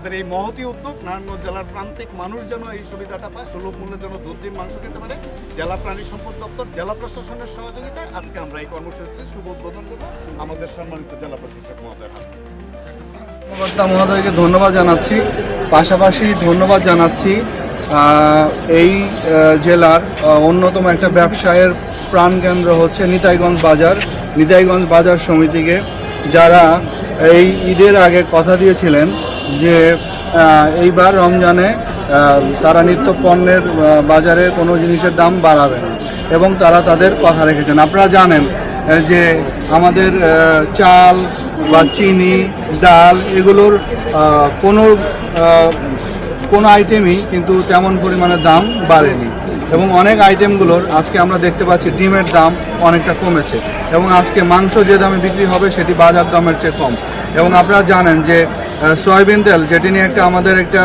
আমাদের এই মহতী উদ্যোগ নারায়ণগঞ্জ জেলার প্রান্তিক মানুষ যেন এই সুবিধাটা পায়, সুলভ মূল্যে যেন দুধ ডিম মাংস খেতে পারে। জেলা প্রাণী সম্পদ দপ্তর, জেলা প্রশাসনের সহযোগিতায় আজকে আমরা এই কর্মসূচিতে শুভ উদ্বোধন করব আমাদের সম্মানিত জেলা প্রশাসক মহোদয়ের হাতে। কর্মকর্তা মহোদয়কে ধন্যবাদ জানাচ্ছি, পাশাপাশি ধন্যবাদ জানাচ্ছি এই জেলার অন্যতম একটা ব্যবসায়ের প্রাণকেন্দ্র হচ্ছে নিতাইগঞ্জ বাজার সমিতিকে, যারা এই ঈদের আগে কথা দিয়েছিলেন যে এইবার রমজানে তারা নিত্য পণ্যের বাজারে কোনো জিনিসের দাম বাড়াবে না, এবং তারা তাদের কথা রেখেছেন। আপনারা জানেন যে আমাদের চাল বা চিনি, ডাল এগুলোর কোনো আইটেমই কিন্তু তেমন পরিমাণে দাম বাড়েনি, এবং অনেক আইটেমগুলোর আজকে আমরা দেখতে পাচ্ছি ডিমের দাম অনেকটা কমেছে, এবং আজকে মাংস যে দামে বিক্রি হবে সেটি বাজার দামের চেয়ে কম। এবং আপনারা জানেন যে সয়াবিন তেল, যেটি নিয়ে আমাদের একটা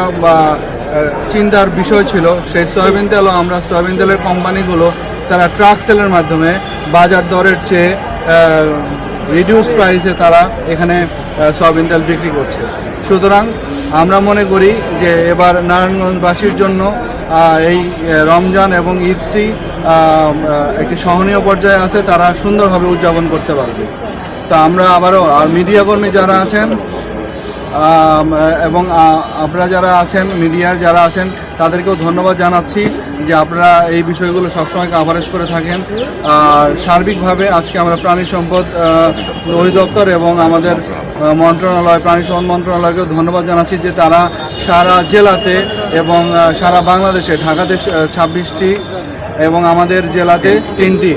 চিন্তার বিষয় ছিল, সেই সয়াবিন তেলও আমরা সয়াবিন তেলের কোম্পানিগুলো তারা ট্রাক সেলের মাধ্যমে বাজার দরের চেয়ে রিডিউস প্রাইসে তারা এখানে সয়াবিন তেল বিক্রি করছে। সুতরাং আমরা মনে করি যে এবার নারায়ণগঞ্জবাসীর জন্য এই রমজান এবং ঈদটি একটি সহনীয় পর্যায়ে আছে, তারা সুন্দরভাবে উদযাপন করতে পারবে। তো আমরা আবারও মিডিয়া কর্মী যারা আছেন এবং আপনারা যারা আছেন, মিডিয়ার যারা আছেন, তাদেরকেও ধন্যবাদ জানাচ্ছি যে আপনারা এই বিষয়গুলো সবসময় কভারেজ করে থাকেন। আর সার্বিকভাবে আজকে আমরা প্রাণী সম্পদ অধিদপ্তর এবং আমাদের মন্ত্রণালয়, প্রাণী সম্পদ মন্ত্রণালয়কেও ধন্যবাদ জানাচ্ছি যে তারা সারা জেলাতে এবং সারা বাংলাদেশে, ঢাকাতে 26টি এবং আমাদের জেলাতে 3টি,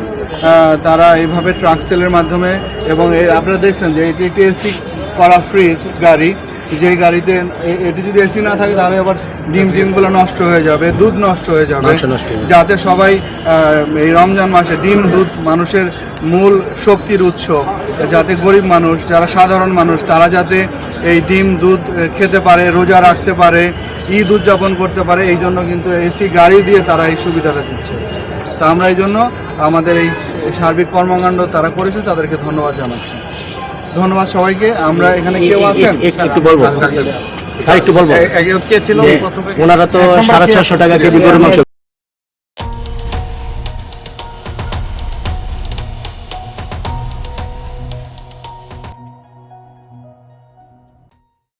তারা এইভাবে ট্রাক সেলের মাধ্যমে, এবং আপনারা দেখছেন যে এটি একটি এসি করা ফ্রিজ গাড়ি, যেই গাড়িতে এটি যদি এসি না থাকে তাহলে আবার ডিমগুলো নষ্ট হয়ে যাবে, দুধ নষ্ট হয়ে যাবে, যাতে সবাই এই রমজান মাসে ডিম দুধ মানুষের মূল শক্তির উৎস, যাতে গরিব মানুষ, যারা সাধারণ মানুষ, তারা যাতে এই ডিম দুধ খেতে পারে, রোজা রাখতে পারে, ঈদ উদযাপন করতে পারে, এই জন্য কিন্তু এসি গাড়ি দিয়ে তারা এই সুবিধাটা দিচ্ছে। তা আমরা এই জন্য আমাদের এই সার্বিক কর্মকাণ্ড তারা করেছে, তাদেরকে ধন্যবাদ জানাচ্ছি। ধন্যবাদ সবাইকে। আমরা এখানে কেউ আছেন একটু বলবো, কে ছিল? ওনারা তো 650 টাকা কেজি গরুর মাংস